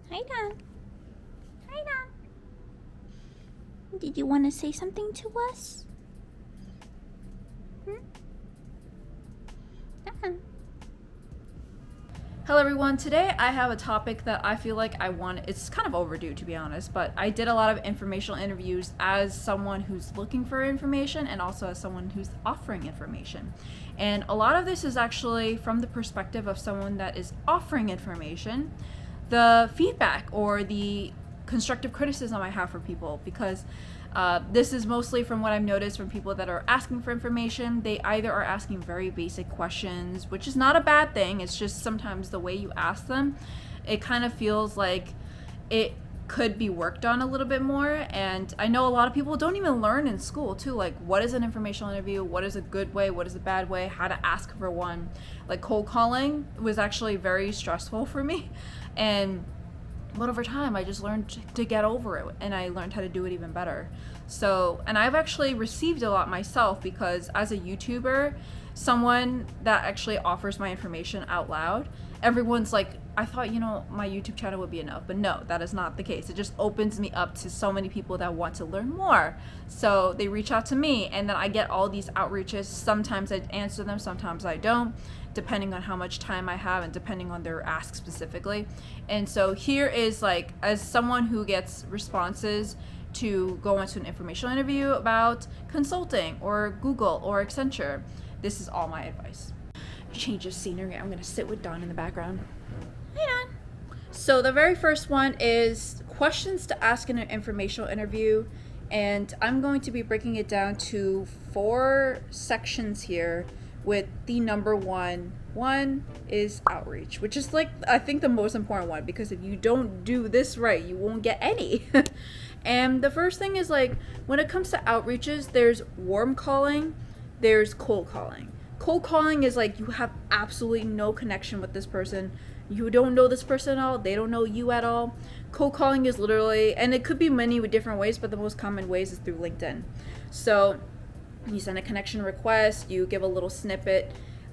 Hi, Don. Hi, Don. Did you want to say something to us? Hmm? Don. Hello everyone, today I have a topic that I feel like it's kind of overdue to be honest, but I did a lot of informational interviews as someone who's looking for information and also as someone who's offering information. And a lot of this is actually from the perspective of someone that is offering information, the feedback or the constructive criticism I have for people, because this is mostly from what I've noticed from people that are asking for information. They either are asking very basic questions, which is not a bad thing. It's just sometimes the way you ask them, it kind of feels like it could be worked on a little bit more. And I know a lot of people don't even learn in school too, like what is an informational interview, what is a good way, what is a bad way, how to ask for one. Like cold calling was actually very stressful for me, but over time I just learned to get over it and I learned how to do it even better. So, and I've actually received a lot myself because as a YouTuber, someone that actually offers my information out loud, everyone's like, I thought, my YouTube channel would be enough, but no, that is not the case. It just opens me up to so many people that want to learn more. So they reach out to me and then I get all these outreaches. Sometimes I answer them, sometimes I don't, depending on how much time I have and depending on their ask specifically. And so here is like, as someone who gets responses to go into an informational interview about consulting or Google or Accenture, this is all my advice. Change of scenery. I'm going to sit with Dawn in the background. Hey, Dawn. So the very first one is questions to ask in an informational interview. And I'm going to be breaking it down to 4 sections here with the number one. One is outreach, which is like, I think the most important one, because if you don't do this right, you won't get any. And the first thing is like, when it comes to outreaches, there's warm calling, there's cold calling. Cold calling is like you have absolutely no connection with this person. You don't know this person at all. They don't know you at all. Cold calling is literally, and it could be many different ways, but the most common ways is through LinkedIn. So you send a connection request, you give a little snippet,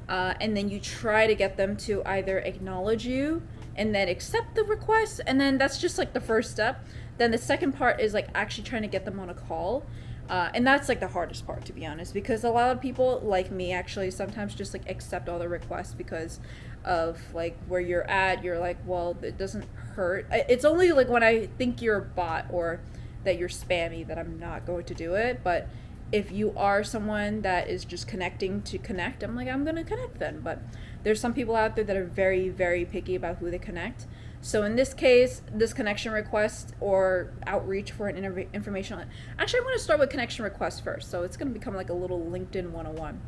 and then you try to get them to either acknowledge you and then accept the request, and then that's just like the first step. Then the second part is like actually trying to get them on a call. And that's like the hardest part, to be honest, because a lot of people like me actually sometimes just like accept all the requests because of like where you're at. You're like, well, it doesn't hurt. It's only like when I think you're a bot or that you're spammy that I'm not going to do it. But if you are someone that is just connecting to connect, I'm like, I'm going to connect then. But there's some people out there that are very, very picky about who they connect. So in this case, this connection request or outreach for an informational... Actually, I'm going to start with connection request first. So it's going to become like a little LinkedIn 101.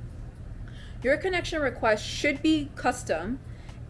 Your connection request should be custom,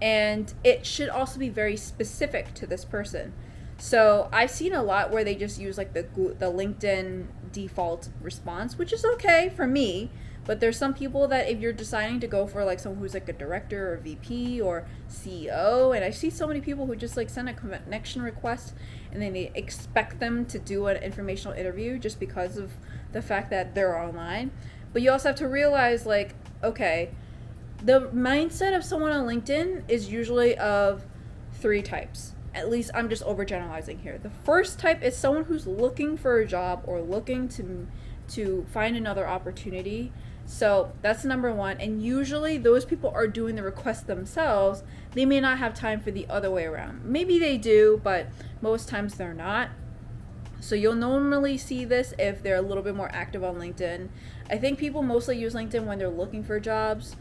and it should also be very specific to this person. So I've seen a lot where they just use like the LinkedIn default response, which is okay for me. But there's some people that if you're deciding to go for like someone who's like a director or VP or CEO, and I see so many people who just like send a connection request and then they expect them to do an informational interview just because of the fact that they're online. But you also have to realize like, okay, the mindset of someone on LinkedIn is usually of 3 types. At least I'm just overgeneralizing here. The first type is someone who's looking for a job or looking to find another opportunity. So that's number 1. And usually those people are doing the request themselves. They may not have time for the other way around. Maybe they do, but most times they're not. So you'll normally see this if they're a little bit more active on LinkedIn. I think people mostly use LinkedIn when they're looking for jobs,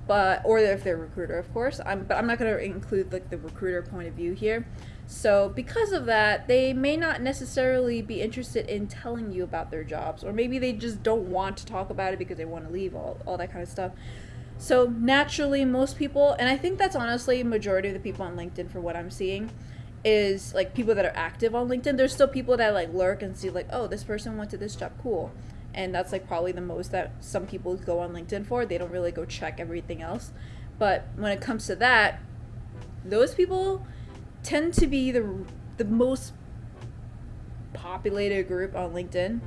or if they're a recruiter, of course. But I'm not going to include like the recruiter point of view here. So because of that, they may not necessarily be interested in telling you about their jobs, or maybe they just don't want to talk about it because they want to leave, all that kind of stuff. So naturally, most people, and I think that's honestly majority of the people on LinkedIn for what I'm seeing, is like people that are active on LinkedIn. There's still people that like lurk and see like, oh, this person went to this job, cool. And that's like probably the most that some people go on LinkedIn for. They don't really go check everything else. But when it comes to that, those people tend to be the most populated group on LinkedIn.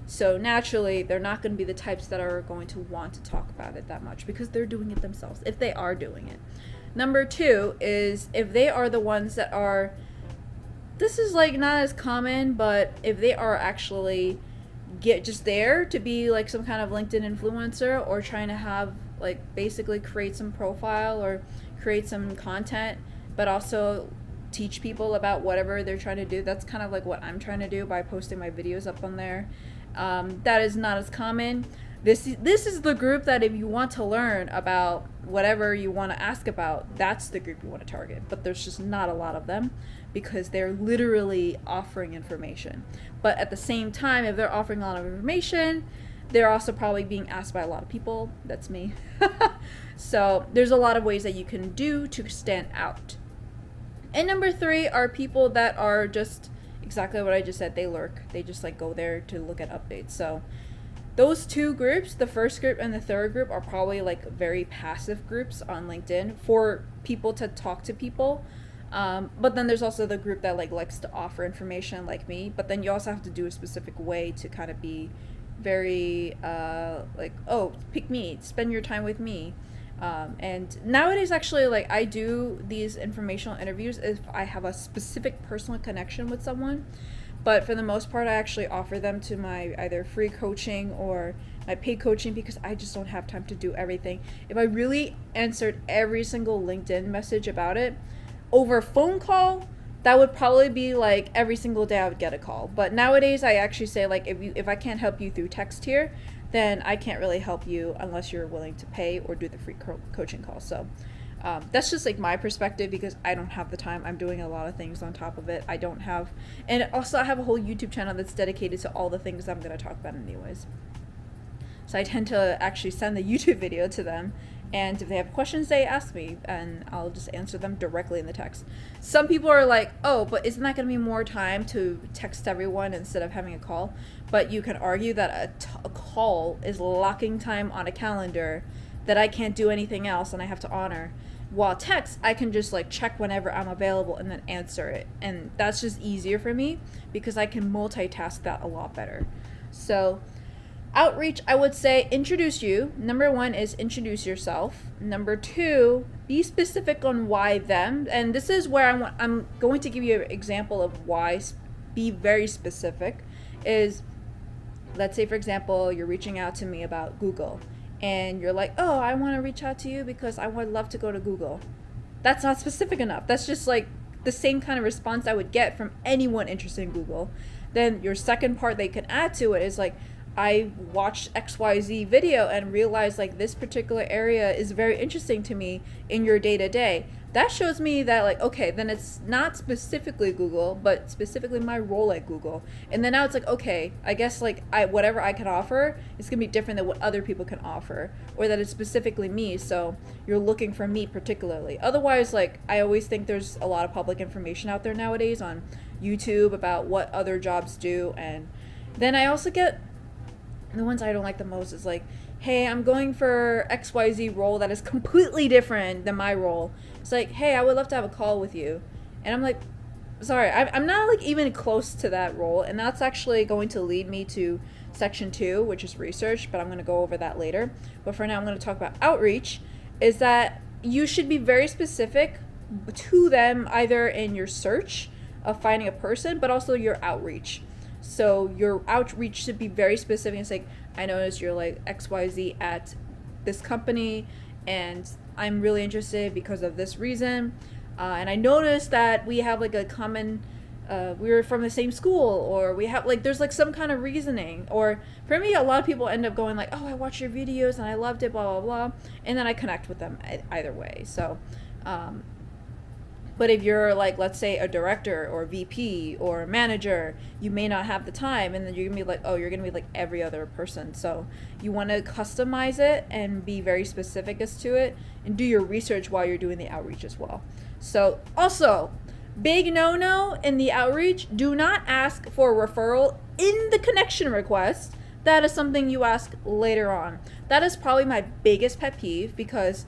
So naturally, they're not going to be the types that are going to want to talk about it that much because they're doing it themselves, if they are doing it. Number 2 is if they are the ones that are this is like not as common, but if they are actually get just there to be like some kind of LinkedIn influencer, or trying to have like basically create some profile or create some content, but also teach people about whatever they're trying to do. That's kind of like what I'm trying to do by posting my videos up on there. That is not as common. This is the group that if you want to learn about whatever you want to ask about, that's the group you want to target. But there's just not a lot of them because they're literally offering information. But at the same time, if they're offering a lot of information, they're also probably being asked by a lot of people. That's me. So there's a lot of ways that you can do to stand out. And number 3 are people that are just exactly what I just said. They lurk. They just like go there to look at updates. So those 2 groups, the first group and the third group, are probably like very passive groups on LinkedIn for people to talk to people. But then there's also the group that like likes to offer information like me. But then you also have to do a specific way to kind of be very like, oh, pick me, spend your time with me. And nowadays actually like I do these informational interviews if I have a specific personal connection with someone. But for the most part, I actually offer them to my either free coaching or my paid coaching because I just don't have time to do everything. If I really answered every single LinkedIn message about it over a phone call, that would probably be like every single day I would get a call. But nowadays, I actually say like if I can't help you through text here, then I can't really help you unless you're willing to pay or do the free coaching call. So that's just like my perspective because I don't have the time. I'm doing a lot of things on top of it. I don't have, and also I have a whole YouTube channel that's dedicated to all the things I'm going to talk about anyways. So I tend to actually send the YouTube video to them, and if they have questions, they ask me, and I'll just answer them directly in the text. Some people are like, oh, but isn't that going to be more time to text everyone instead of having a call? But you can argue that a call is locking time on a calendar that I can't do anything else and I have to honor. While text, I can just like check whenever I'm available and then answer it. And that's just easier for me because I can multitask that a lot better. So outreach, I would say introduce you. Number 1 is introduce yourself. Number 2, be specific on why them. And this is where I'm going to give you an example of why be very specific is, let's say for example, you're reaching out to me about Google. And you're like, oh, I want to reach out to you because I would love to go to Google. That's not specific enough. That's just like the same kind of response I would get from anyone interested in Google. Then your second part they can add to it is like, I watched XYZ video and realized like this particular area is very interesting to me in your day-to-day. That shows me that like, okay, then it's not specifically Google, but specifically my role at Google. And then now it's like, okay, I guess like whatever I can offer is gonna be different than what other people can offer, or that it's specifically me, so you're looking for me particularly. Otherwise, like I always think there's a lot of public information out there nowadays on YouTube about what other jobs do, and then I also get the ones I don't like the most is like, hey, I'm going for XYZ role that is completely different than my role. It's like, hey, I would love to have a call with you. And I'm like, sorry, I'm not like even close to that role. And that's actually going to lead me to section 2, which is research, but I'm going to go over that later. But for now, I'm going to talk about outreach, is that you should be very specific to them either in your search of finding a person, but also your outreach. So your outreach should be very specific. It's like, I noticed you're like XYZ at this company and I'm really interested because of this reason. And I noticed that we have like a common, we were from the same school, or we have like, there's like some kind of reasoning. Or for me, a lot of people end up going like, oh, I watched your videos and I loved it, blah, blah, blah. And then I connect with them either way. So, but if you're like, let's say a director or VP or a manager, you may not have the time, and then you're gonna be like, oh, you're gonna be like every other person. So you want to customize it and be very specific as to it, and do your research while you're doing the outreach as well. So also, big no-no in the outreach, do not ask for a referral in the connection request. That is something you ask later on. That is probably my biggest pet peeve, because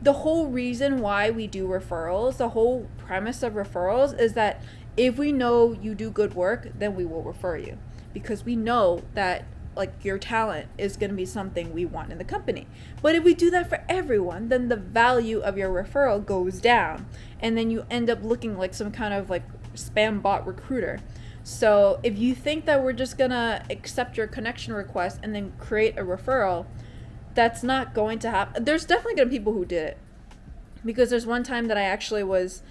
the whole reason why we do referrals, the whole premise of referrals is that if we know you do good work, then we will refer you, because we know that like your talent is going to be something we want in the company. But if we do that for everyone, then the value of your referral goes down, and then you end up looking like some kind of like spam bot recruiter. So if you think that we're just gonna accept your connection request and then create a referral, that's not going to happen. There's definitely gonna be people who did it, because there's one time that I actually was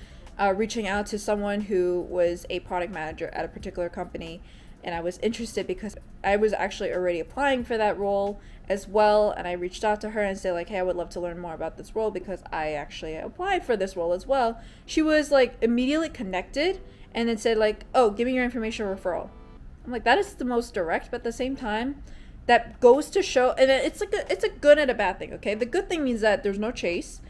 reaching out to someone who was a product manager at a particular company, and I was interested because I was actually already applying for that role as well, and I reached out to her and said like, hey, I would love to learn more about this role because I actually applied for this role as well. She was like immediately connected and then said like, oh, give me your information referral. I'm like, that is the most direct, but at the same time, that goes to show, and it's a good and a bad thing, okay? The good thing means that there's no chase.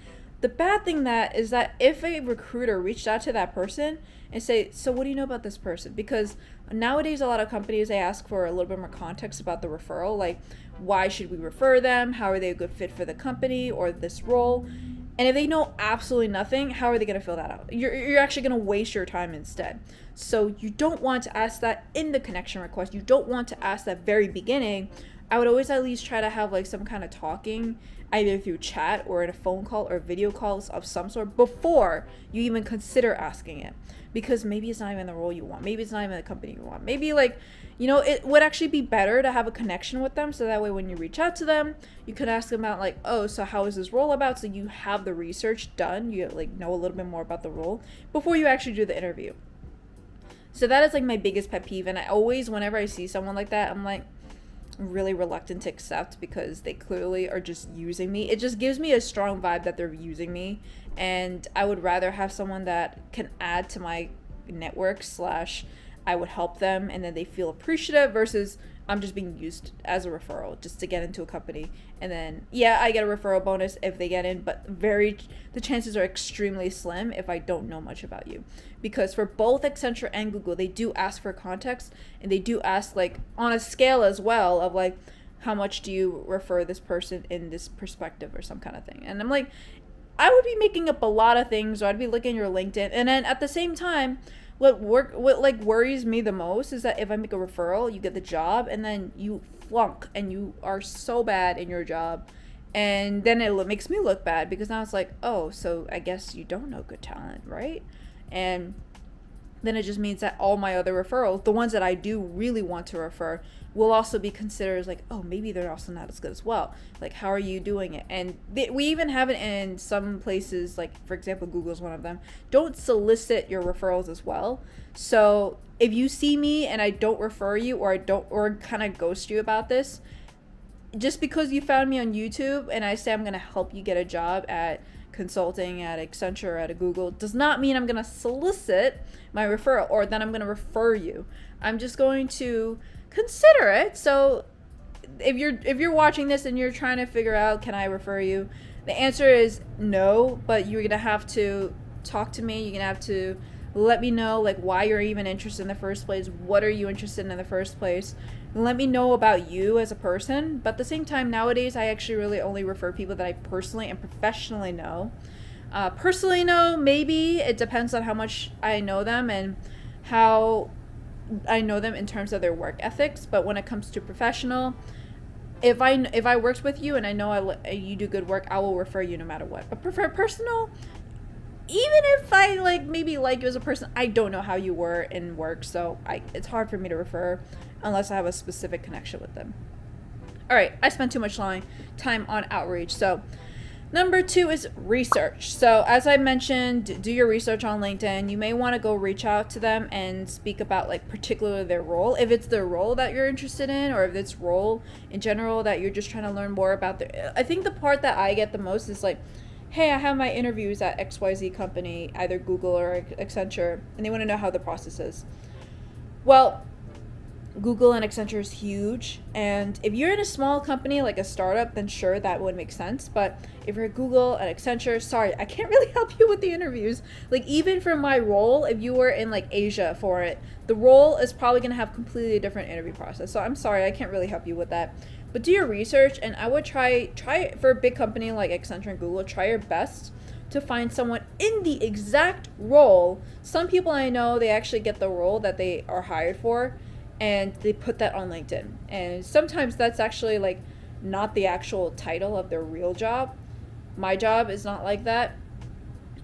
The bad thing that is that if a recruiter reached out to that person and say, so what do you know about this person? Because nowadays a lot of companies, they ask for a little bit more context about the referral, like why should we refer them? How are they a good fit for the company or this role? And if they know absolutely nothing, how are they going to fill that out? You're actually going to waste your time instead. So you don't want to ask that in the connection request. You don't want to ask that very beginning. I would always at least try to have like some kind of talking, either through chat or in a phone call or video calls of some sort before you even consider asking it. Because maybe it's not even the role you want. Maybe it's not even the company you want. Maybe like, you know, it would actually be better to have a connection with them. So that way when you reach out to them, you could ask them about like, oh, so how is this role about? So you have the research done. You like know a little bit more about the role before you actually do the interview. So that is like my biggest pet peeve. And I always, whenever I see someone like that, I'm like, really reluctant to accept because they clearly are just using me. It just gives me a strong vibe that they're using me, and I would rather have someone that can add to my network / I would help them and then they feel appreciative versus I'm just being used as a referral just to get into a company, and then yeah, I get a referral bonus if they get in, but the chances are extremely slim if I don't know much about you. Because for both Accenture and Google, they do ask for context, and they do ask like on a scale as well of like, how much do you refer this person in this perspective or some kind of thing. And I'm like, I would be making up a lot of things, or I'd be looking at your LinkedIn, and then at the same time, what like worries me the most is that if I make a referral, you get the job, and then you flunk and you are so bad in your job, and then it makes me look bad because now it's like, oh, so I guess you don't know good talent, right? And then it just means that all my other referrals, the ones that I do really want to refer, will also be considered as like, oh, maybe they're also not as good as well. Like, how are you doing it? And we even have it in some places, like, for example, Google's one of them. Don't solicit your referrals as well. So if you see me and I don't refer you, or kind of ghost you about this, just because you found me on YouTube and I say I'm going to help you get a job at consulting at Accenture or at a Google, does not mean I'm going to solicit my referral or then I'm going to refer you. I'm just going to consider it. So if you're watching this and you're trying to figure out, can I refer you? The answer is no, but you're going to have to talk to me. You're going to have to let me know like why you're even interested in the first place. What are you interested in the first place? Let me know about you as a person. But at the same time, nowadays, I actually really only refer people that I personally and professionally know. Personally know, maybe it depends on how much I know them and how I know them in terms of their work ethics. But when it comes to professional, if I worked with you and I know you do good work, I will refer you no matter what. But prefer personal, even if I maybe like you as a person, I don't know how you were in work, so it's hard for me to refer unless I have a specific connection with them. All right, I spent too much time on outreach. So number 2 is research. So as I mentioned, do your research on LinkedIn. You may want to go reach out to them and speak about particularly their role, if it's their role that you're interested in, or if it's role in general that you're just trying to learn more about. I think the part that I get the most is like, hey, I have my interviews at XYZ company, either Google or Accenture, and they want to know how the process is. Well, Google and Accenture is huge, and if you're in a small company like a startup, then sure, that would make sense. But if you're at Google and Accenture, sorry, I can't really help you with the interviews. Like, even for my role, if you were in Asia for it, the role is probably going to have completely different interview process. So I'm sorry, I can't really help you with that. But do your research, and I would try for a big company like Accenture and Google, try your best to find someone in the exact role. Some people I know, they actually get the role that they are hired for, and they put that on LinkedIn. And sometimes that's actually not the actual title of their real job. My job is not like that.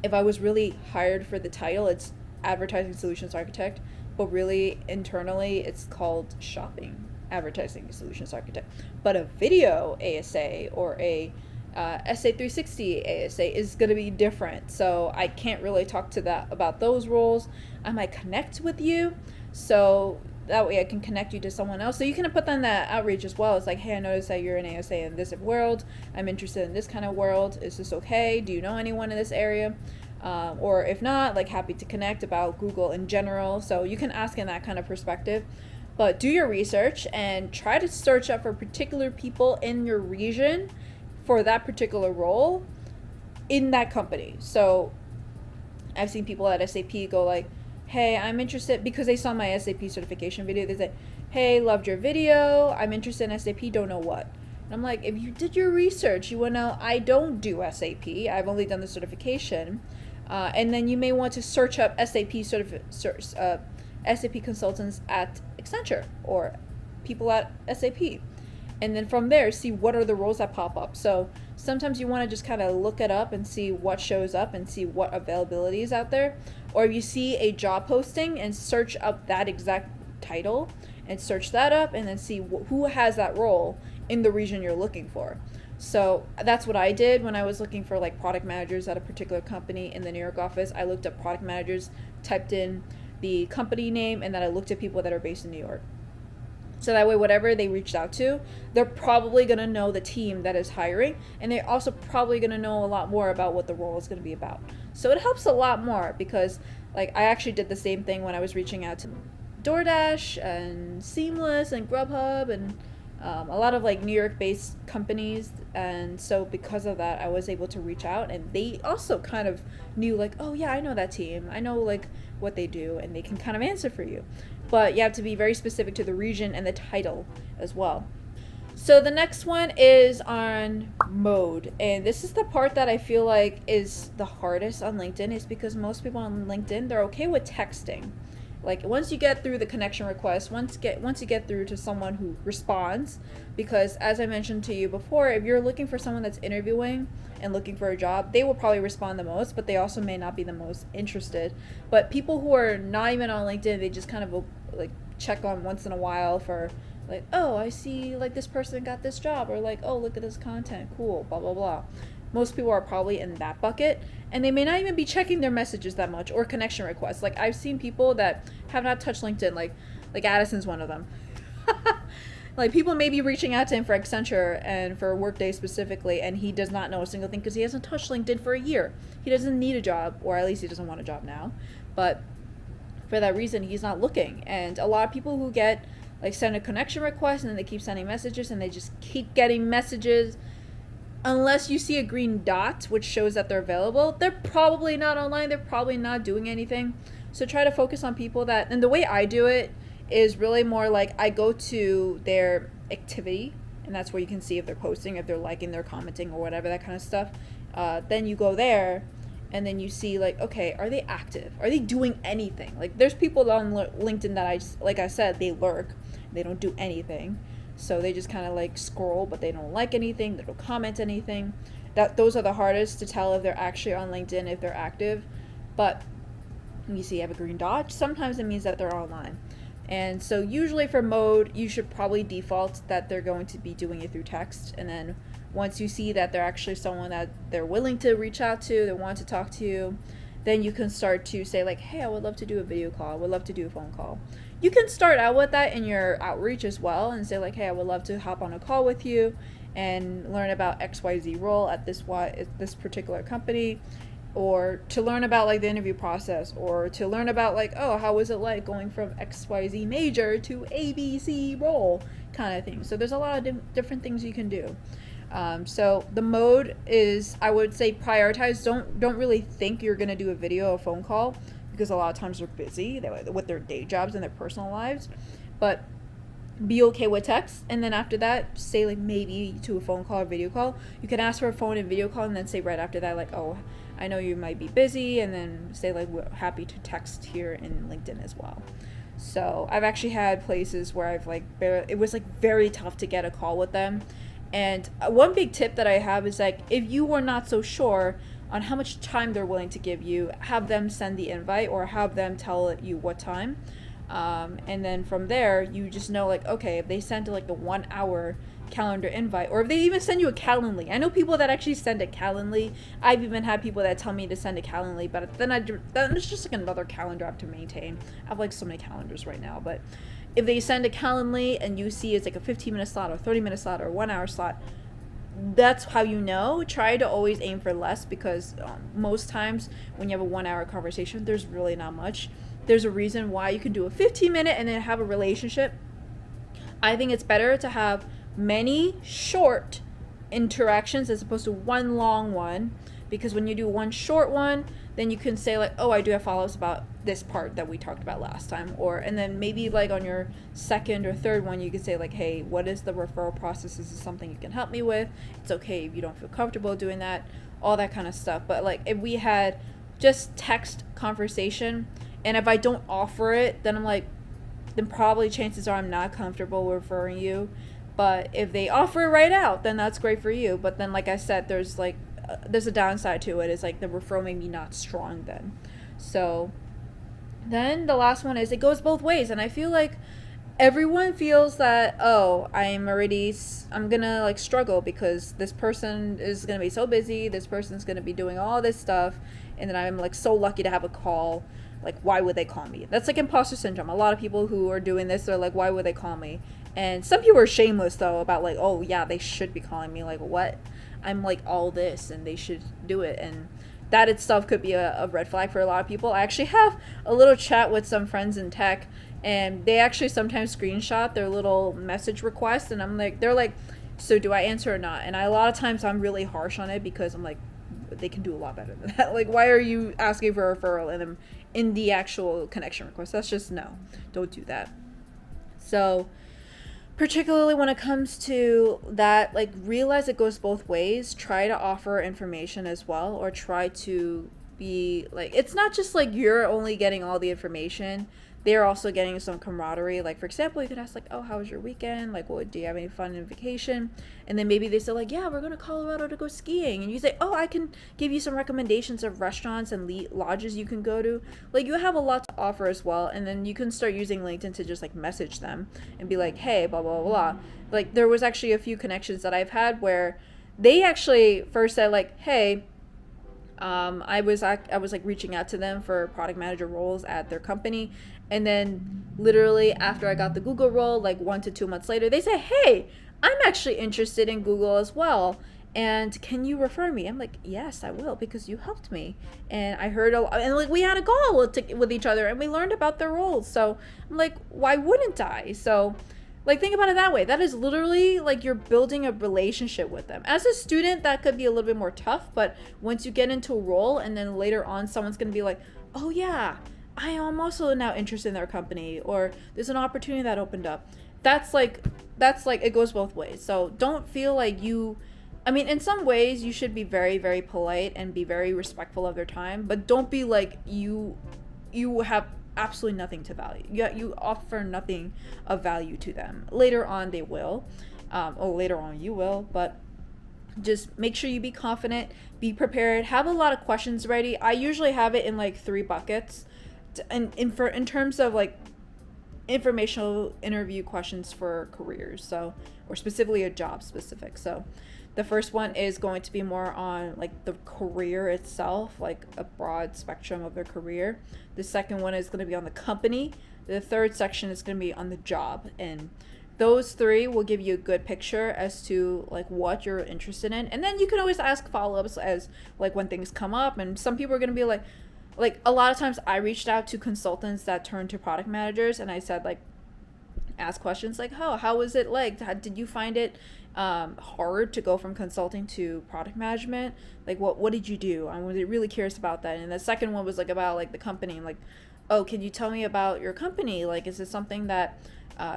If I was really hired for the title, it's advertising solutions architect, but really internally it's called shopping advertising solutions architect. But a video ASA or a SA360 ASA is going to be different. So I can't really talk to that about those roles. I might connect with you, so that way I can connect you to someone else. So you can put that in that outreach as well. It's like, hey, I noticed that you're an ASA in this world. I'm interested in this kind of world. Is this okay? Do you know anyone in this area? Or if not, like, happy to connect about Google in general. So you can ask in that kind of perspective. But do your research and try to search up for particular people in your region for that particular role in that company. So I've seen people at SAP go like, hey, I'm interested, because they saw my SAP certification video. They said, hey, loved your video. I'm interested in SAP, don't know what. And I'm like, if you did your research, you would know I don't do SAP. I've only done the certification. And then you may want to search up SAP consultants at Accenture or people at SAP. And then from there, see what are the roles that pop up. So sometimes you want to just kind of look it up and see what shows up and see what availability is out there. Or if you see a job posting and search up that exact title and search that up and then see who has that role in the region you're looking for. So that's what I did when I was looking for like product managers at a particular company in the New York office. I looked up product managers, typed in the company name, and then I looked at people that are based in New York. So that way, whatever they reached out to, they're probably going to know the team that is hiring, and they're also probably going to know a lot more about what the role is going to be about. So it helps a lot more because, like, I actually did the same thing when I was reaching out to DoorDash and Seamless and Grubhub and a lot of, like, New York-based companies. And so because of that, I was able to reach out, and they also kind of knew, like, oh, yeah, I know that team. I know, like, what they do, and they can kind of answer for you. But you have to be very specific to the region and the title as well. So the next one is on mode. And this is the part that I feel like is the hardest on LinkedIn, is because most people on LinkedIn, they're okay with texting. Like once you get through the connection request, once you get through to someone who responds, because as I mentioned to you before, if you're looking for someone that's interviewing and looking for a job, they will probably respond the most, but they also may not be the most interested. But people who are not even on LinkedIn, they just kind of like check on once in a while for like, oh, I see like this person got this job, or like, oh, look at this content, cool, blah blah blah. Most people are probably in that bucket, and they may not even be checking their messages that much or connection requests. Like I've seen people that have not touched LinkedIn, like Addison's one of them. Like people may be reaching out to him for Accenture and for Workday specifically, and he does not know a single thing because he hasn't touched LinkedIn for a year. He doesn't need a job, or at least he doesn't want a job now. But for that reason, he's not looking. And a lot of people who get like send a connection request and then they keep sending messages and they just keep getting messages. Unless you see a green dot, which shows that they're available, they're probably not online. They're probably not doing anything. So try to focus on people that, and the way I do it is really more like I go to their activity, and that's where you can see if they're posting, if they're liking, they're commenting, or whatever, that kind of stuff. Then you go there, and then you see like, okay, are they active? Are they doing anything? Like there's people on LinkedIn that like I said, they lurk. They don't do anything. So they just kind of like scroll, but they don't like anything. They don't comment anything. Those are the hardest to tell if they're actually on LinkedIn, if they're active. But when you see you have a green dot, sometimes it means that they're online. And so usually for mode, you should probably default that they're going to be doing it through text. And then once you see that they're actually someone that they're willing to reach out to, they want to talk to you, then you can start to say like, hey, I would love to do a video call. I would love to do a phone call. You can start out with that in your outreach as well and say like, hey, I would love to hop on a call with you and learn about XYZ role at this particular company, or to learn about like the interview process, or to learn about like, oh, how was it like going from XYZ major to ABC role kind of thing. So there's a lot of different things you can do. So the mode is, I would say, prioritize. Don't really think you're going to do a video or phone call, because a lot of times they're busy with their day jobs and their personal lives. But be okay with text, and then after that, say like maybe to a phone call or video call. You can ask for a phone and video call, and then say right after that like, oh, I know you might be busy, and then say like, we're happy to text here in LinkedIn as well. So I've actually had places where I've like it was like very tough to get a call with them. And one big tip that I have is like, if you are not so sure, on how much time they're willing to give you. Have them send the invite or have them tell you what time. And then from there, you just know, like, okay, if they send like a 1 hour calendar invite, or if they even send you a Calendly. I know people that actually send a Calendly. I've even had people that tell me to send a Calendly, but then then it's just like another calendar app to maintain. I have like so many calendars right now, but if they send a Calendly and you see it's like a 15-minute slot or 30-minute slot or 1 hour slot, that's how you know. Try to always aim for less, because most times when you have a 1 hour conversation, there's really not much. There's a reason why you can do a 15-minute and then have a relationship. I think it's better to have many short interactions as opposed to one long one, because when you do one short one, then you can say like, oh, I do have follow-ups about this part that we talked about last time, or and then maybe like on your second or third one you could say like, hey, what is the referral process? Is this something you can help me with? It's okay if you don't feel comfortable doing that, all that kind of stuff. But like if we had just text conversation, and if I don't offer it, then I'm like, then probably chances are I'm not comfortable referring you. But if they offer it right out, then that's great for you. But then, like I said, there's a downside to it. Is like the referral may be not strong then. So then the last one is it goes both ways. And I feel like everyone feels that, oh, I'm gonna like struggle because this person is gonna be so busy. This person's gonna be doing all this stuff. And then I'm like so lucky to have a call. Like, why would they call me? That's like imposter syndrome. A lot of people who are doing this are like, why would they call me? And some people are shameless though about like, oh yeah, they should be calling me. Like, what? I'm like all this and they should do it. And that itself could be a red flag for a lot of people. I actually have a little chat with some friends in tech, and they actually sometimes screenshot their little message request, and I'm like, they're like, so do I answer or not? And a lot of times I'm really harsh on it because I'm like, they can do a lot better than that. Like, why are you asking for a referral and in the actual connection request? That's just no, don't do that. So particularly when it comes to that, like, realize it goes both ways. Try to offer information as well, or try to be like, it's not just like you're only getting all the information, they're also getting some camaraderie. Like, for example, you could ask like, oh, how was your weekend? Like, what, do you have any fun in vacation? And then maybe they say like, yeah, we're going to Colorado to go skiing. And you say, oh, I can give you some recommendations of restaurants and lodges you can go to. Like, you have a lot to offer as well. And then you can start using LinkedIn to just like message them and be like, hey, blah, blah, blah. Like, there was actually a few connections that I've had where they actually first said like, hey, I was like reaching out to them for product manager roles at their company, and then literally after I got the Google role, like 1 to 2 months later, they say, hey, I'm actually interested in Google as well, and can you refer me? I'm like, yes, I will, because you helped me, and I heard and like we had a call with each other, and we learned about their roles. So I'm like, why wouldn't I? So like, think about it that way. That is literally like you're building a relationship with them. As a student, that could be a little bit more tough, but once you get into a role and then later on someone's going to be like, oh yeah, I am also now interested in their company, or there's an opportunity that opened up. That's like it goes both ways. So don't feel like I mean, in some ways you should be very, very polite and be very respectful of their time, but don't be like you have absolutely nothing to value. You offer nothing of value to them. Later on they will, or later on you will, but just make sure you be confident, be prepared, have a lot of questions ready. I usually have it in like 3 buckets, in terms of like informational interview questions for careers, so, or specifically a job specific. So the first one is going to be more on like the career itself, like a broad spectrum of their career. The second one is going to be on the company. The third section is going to be on the job. And those 3 will give you a good picture as to like what you're interested in. And then you can always ask follow-ups as like when things come up. And some people are going to be like a lot of times I reached out to consultants that turned to product managers, and I said like, ask questions like, oh, how was it like? Did you find it hard to go from consulting to product management? Like, what did you do? I was really curious about that. And the second one was like about like the company. I'm like, oh, can you tell me about your company? Like, is this something that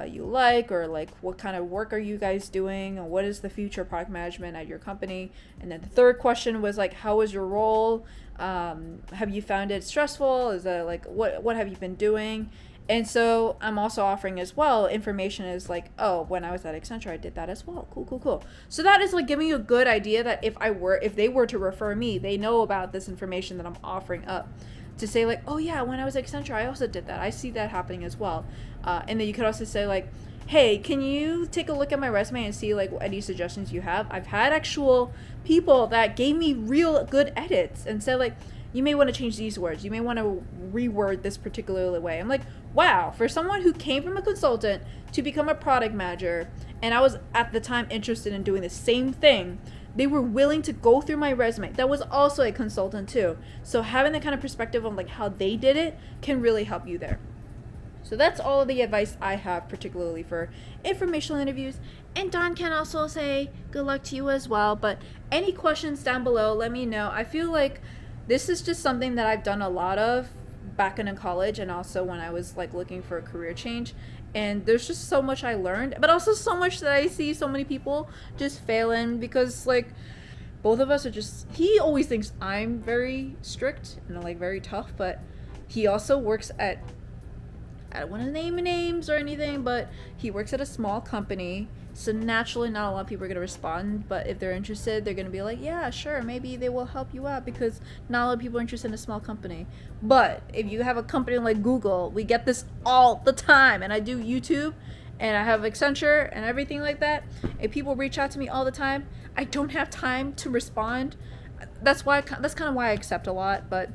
you like, or like what kind of work are you guys doing, and what is the future of product management at your company? And then the third question was like, how was your role? Have you found it stressful? Is that like what have you been doing? And so I'm also offering as well information is like, oh, when I was at Accenture, I did that as well. Cool, cool, cool. So that is like giving you a good idea that if they were to refer me, they know about this information that I'm offering up. To say like, oh yeah, when I was at Accenture, I also did that. I see that happening as well. And then you could also say like, hey, can you take a look at my resume and see like any suggestions you have? I've had actual people that gave me real good edits and said like, you may want to change these words. You may want to reword this particular way. I'm like, wow, for someone who came from a consultant to become a product manager, and I was at the time interested in doing the same thing, they were willing to go through my resume. That was also a consultant too. So having that kind of perspective on like how they did it can really help you there. So that's all of the advice I have, particularly for informational interviews. And Don can also say good luck to you as well. But any questions down below, let me know. I feel like this is just something that I've done a lot of back in college and also when I was like looking for a career change. And there's just so much I learned, but also so much that I see so many people just failing because like both of us are just, he always thinks I'm very strict and like very tough, but he also works at, I don't want to name names or anything, but he works at a small company. So naturally, not a lot of people are going to respond. But if they're interested, they're going to be like, yeah, sure, maybe they will help you out because not a lot of people are interested in a small company. But if you have a company like Google, we get this all the time. And I do YouTube and I have Accenture and everything like that. If people reach out to me all the time, I don't have time to respond. That's kind of why I accept a lot. But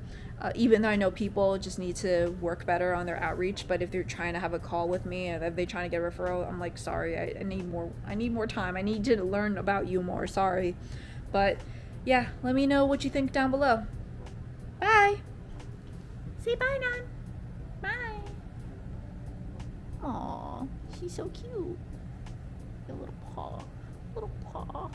even though I know people just need to work better on their outreach, but if they're trying to have a call with me and if they're trying to get a referral, I'm like, sorry, I need more time. I need to learn about you more. Sorry. But yeah, let me know what you think down below. Bye. Say bye, Nan. Bye. Aw, she's so cute. Your little paw. Little paw.